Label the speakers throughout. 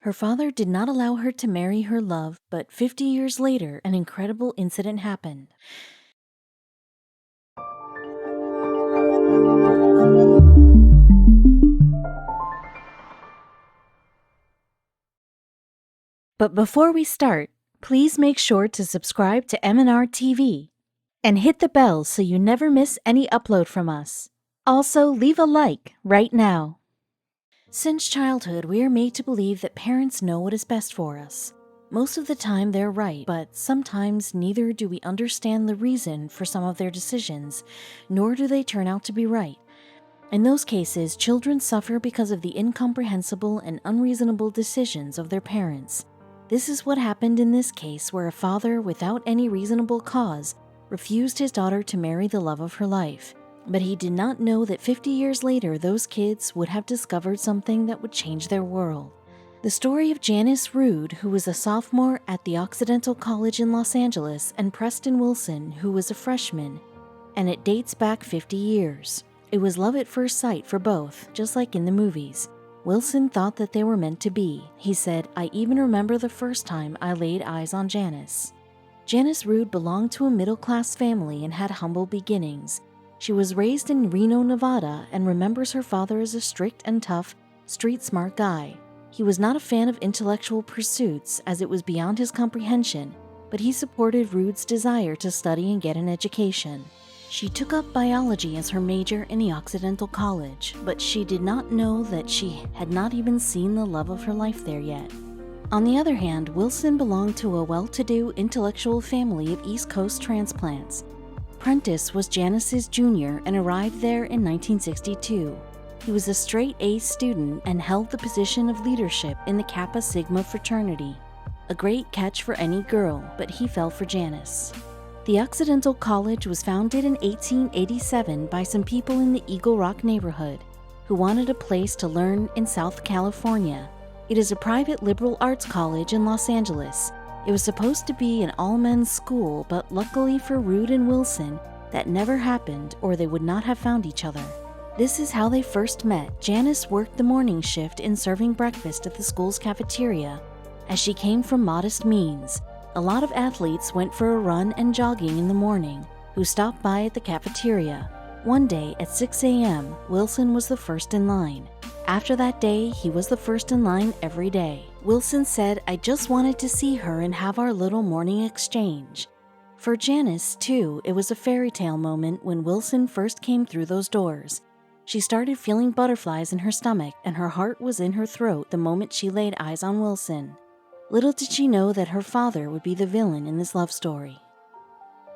Speaker 1: Her father did not allow her to marry her love, but 50 years later, an incredible incident happened. But before we start, please make sure to subscribe to m&rtv and hit the bell so you never miss any upload from us. Also, leave a like right now. Since childhood, we are made to believe that parents know what is best for us. Most of the time they're right, but sometimes neither do we understand the reason for some of their decisions, nor do they turn out to be right. In those cases, children suffer because of the incomprehensible and unreasonable decisions of their parents. This is what happened in this case, where a father, without any reasonable cause, refused his daughter to marry the love of her life. But he did not know that 50 years later, those kids would have discovered something that would change their world. The story of Janice Rood, who was a sophomore at the Occidental College in Los Angeles, and Preston Wilson, who was a freshman, and it dates back 50 years. It was love at first sight for both, just like in the movies. Wilson thought that they were meant to be. He said, "I even remember the first time I laid eyes on Janice." Janice Rood belonged to a middle-class family and had humble beginnings. She was raised in Reno, Nevada, and remembers her father as a strict and tough, street-smart guy. He was not a fan of intellectual pursuits, as it was beyond his comprehension, but he supported Rood's desire to study and get an education. She took up biology as her major in the Occidental College, but she did not know that she had not even seen the love of her life there yet. On the other hand, Wilson belonged to a well-to-do intellectual family of East Coast transplants. Prentice was Janice's junior and arrived there in 1962. He was a straight-A student and held the position of leadership in the Kappa Sigma fraternity. A great catch for any girl, but he fell for Janice. The Occidental College was founded in 1887 by some people in the Eagle Rock neighborhood who wanted a place to learn in South California. It is a private liberal arts college in Los Angeles. It was supposed to be an all-men's school, but luckily for Rood and Wilson, that never happened, or they would not have found each other. This is how they first met. Janice worked the morning shift in serving breakfast at the school's cafeteria, as she came from modest means. A lot of athletes went for a run and jogging in the morning, who stopped by at the cafeteria. One day at 6 a.m., Wilson was the first in line. After that day, he was the first in line every day. Wilson said, "I just wanted to see her and have our little morning exchange." For Janice, too, it was a fairy tale moment when Wilson first came through those doors. She started feeling butterflies in her stomach, and her heart was in her throat the moment she laid eyes on Wilson. Little did she know that her father would be the villain in this love story.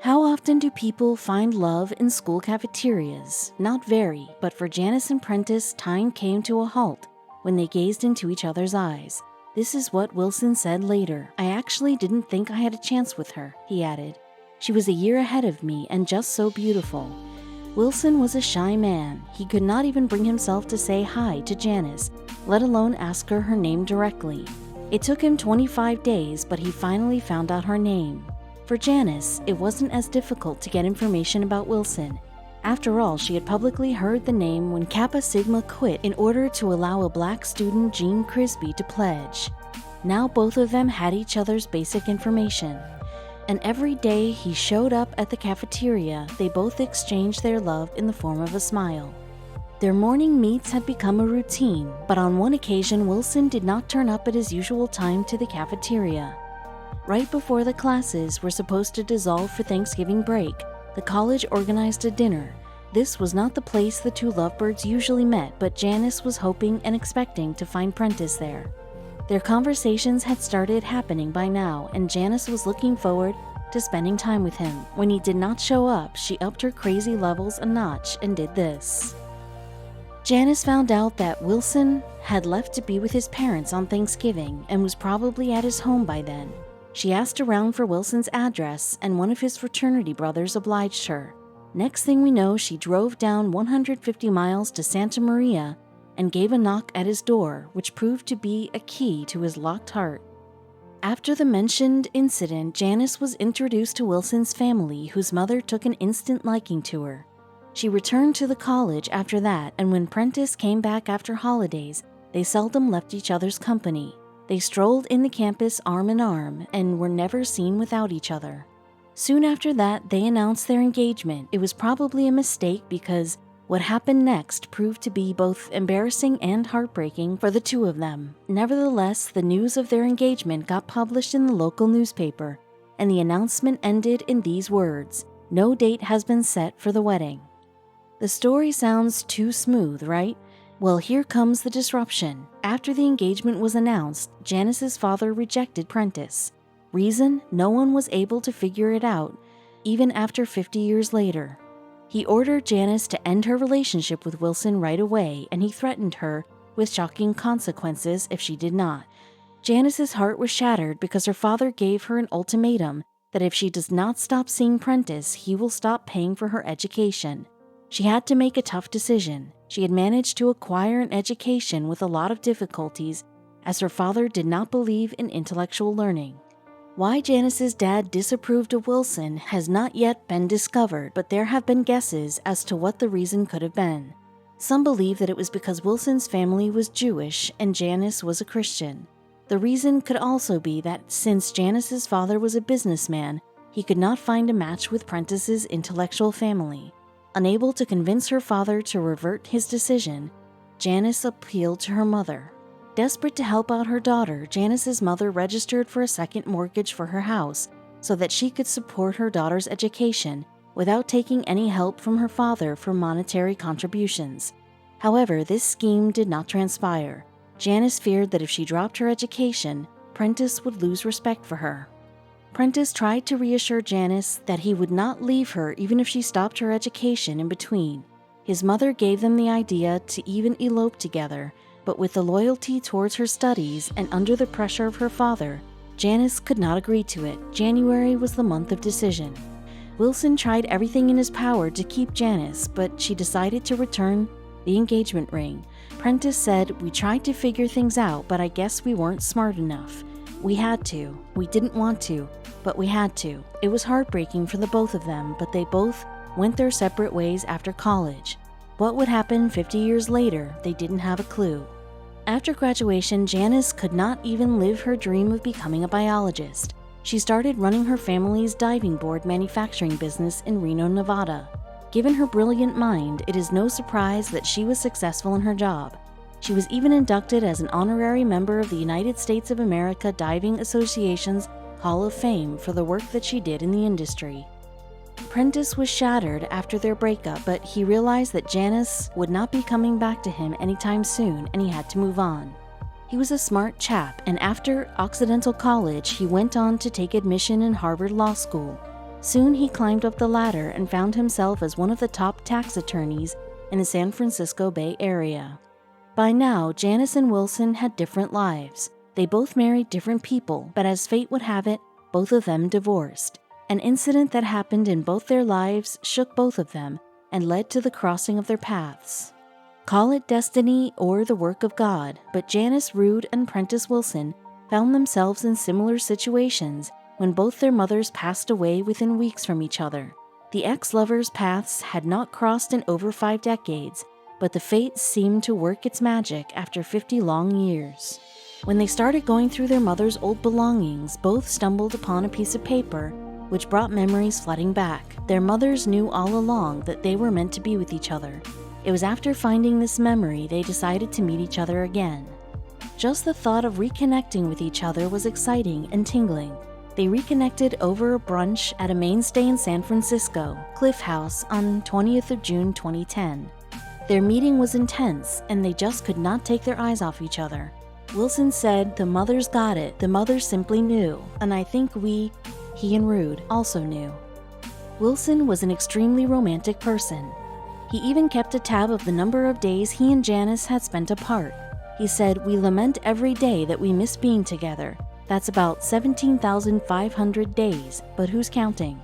Speaker 1: How often do people find love in school cafeterias? Not very, but for Janice and Prentice, time came to a halt when they gazed into each other's eyes. This is what Wilson said later. "I actually didn't think I had a chance with her," he added. "She was a year ahead of me and just so beautiful." Wilson was a shy man. He could not even bring himself to say hi to Janice, let alone ask her her name directly. It took him 25 days, but he finally found out her name. For Janice, it wasn't as difficult to get information about Wilson. After all, she had publicly heard the name when Kappa Sigma quit in order to allow a black student, Gene Crisby, to pledge. Now both of them had each other's basic information. And every day he showed up at the cafeteria, they both exchanged their love in the form of a smile. Their morning meets had become a routine, but on one occasion Wilson did not turn up at his usual time to the cafeteria. Right before the classes were supposed to dissolve for Thanksgiving break, the college organized a dinner. This was not the place the two lovebirds usually met, but Janice was hoping and expecting to find Prentice there. Their conversations had started happening by now, and Janice was looking forward to spending time with him. When he did not show up, she upped her crazy levels a notch and did this. Janice found out that Wilson had left to be with his parents on Thanksgiving and was probably at his home by then. She asked around for Wilson's address, and one of his fraternity brothers obliged her. Next thing we know, she drove down 150 miles to Santa Maria and gave a knock at his door, which proved to be a key to his locked heart. After the mentioned incident, Janice was introduced to Wilson's family, whose mother took an instant liking to her. She returned to the college after that, and when Prentice came back after holidays, they seldom left each other's company. They strolled in the campus arm in arm and were never seen without each other. Soon after that, they announced their engagement. It was probably a mistake because what happened next proved to be both embarrassing and heartbreaking for the two of them. Nevertheless, the news of their engagement got published in the local newspaper, and the announcement ended in these words: "No date has been set for the wedding." The story sounds too smooth, right? Well, here comes the disruption. After the engagement was announced, Janice's father rejected Prentice. Reason? No one was able to figure it out, even after 50 years later. He ordered Janice to end her relationship with Wilson right away, and he threatened her with shocking consequences if she did not. Janice's heart was shattered because her father gave her an ultimatum that if she does not stop seeing Prentice, he will stop paying for her education. She had to make a tough decision. She had managed to acquire an education with a lot of difficulties, as her father did not believe in intellectual learning. Why Janice's dad disapproved of Wilson has not yet been discovered, but there have been guesses as to what the reason could have been. Some believe that it was because Wilson's family was Jewish and Janice was a Christian. The reason could also be that since Janice's father was a businessman, he could not find a match with Prentice's intellectual family. Unable to convince her father to revert his decision, Janice appealed to her mother. Desperate to help out her daughter, Janice's mother registered for a second mortgage for her house so that she could support her daughter's education without taking any help from her father for monetary contributions. However, this scheme did not transpire. Janice feared that if she dropped her education, Prentice would lose respect for her. Prentice tried to reassure Janice that he would not leave her even if she stopped her education in between. His mother gave them the idea to even elope together, but with the loyalty towards her studies and under the pressure of her father, Janice could not agree to it. January was the month of decision. Wilson tried everything in his power to keep Janice, but she decided to return the engagement ring. Prentice said, "We tried to figure things out, but I guess we weren't smart enough. We had to. We didn't want to, but we had to." It was heartbreaking for the both of them, but they both went their separate ways after college. What would happen 50 years later, they didn't have a clue. After graduation, Janice could not even live her dream of becoming a biologist. She started running her family's diving board manufacturing business in Reno, Nevada. Given her brilliant mind, it is no surprise that she was successful in her job. She was even inducted as an honorary member of the United States of America Diving Association's Hall of Fame for the work that she did in the industry. Prentice was shattered after their breakup, but he realized that Janice would not be coming back to him anytime soon, and he had to move on. He was a smart chap, and after Occidental College, he went on to take admission in Harvard Law School. Soon he climbed up the ladder and found himself as one of the top tax attorneys in the San Francisco Bay Area. By now, Janice and Wilson had different lives. They both married different people, but as fate would have it, both of them divorced. An incident that happened in both their lives shook both of them and led to the crossing of their paths. Call it destiny or the work of God, but Janice Rood and Prentice Wilson found themselves in similar situations when both their mothers passed away within weeks from each other. The ex-lovers' paths had not crossed in over 5 decades, but the fate seemed to work its magic after 50 long years. When they started going through their mother's old belongings, both stumbled upon a piece of paper which brought memories flooding back. Their mothers knew all along that they were meant to be with each other. It was after finding this memory they decided to meet each other again. Just the thought of reconnecting with each other was exciting and tingling. They reconnected over a brunch at a mainstay in San Francisco, Cliff House, on 20th of June 2010. Their meeting was intense, and they just could not take their eyes off each other. Wilson said, "The mothers got it. The mothers simply knew, and I think he and Rood also knew." Wilson was an extremely romantic person. He even kept a tab of the number of days he and Janice had spent apart. He said, "We lament every day that we miss being together. That's about 17,500 days, but who's counting?"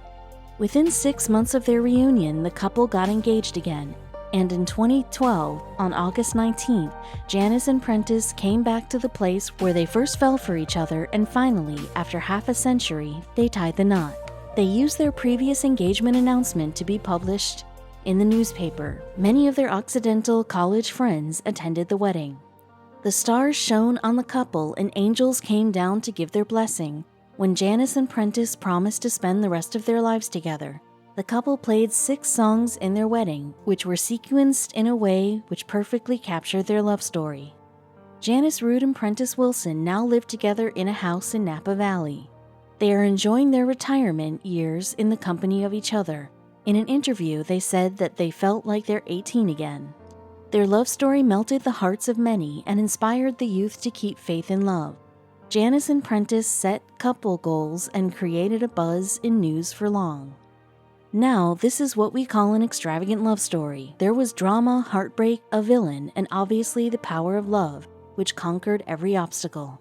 Speaker 1: Within 6 months of their reunion, the couple got engaged again, and in 2012, on August 19th, Janice and Prentice came back to the place where they first fell for each other, and finally, after half a century, they tied the knot. They used their previous engagement announcement to be published in the newspaper. Many of their Occidental College friends attended the wedding. The stars shone on the couple and angels came down to give their blessing. When Janice and Prentice promised to spend the rest of their lives together, the couple played 6 songs in their wedding, which were sequenced in a way which perfectly captured their love story. Janice Root and Prentice Wilson now live together in a house in Napa Valley. They are enjoying their retirement years in the company of each other. In an interview, they said that they felt like they're 18 again. Their love story melted the hearts of many and inspired the youth to keep faith in love. Janice and Prentice set couple goals and created a buzz in news for long. Now, this is what we call an extravagant love story. There was drama, heartbreak, a villain, and obviously the power of love, which conquered every obstacle.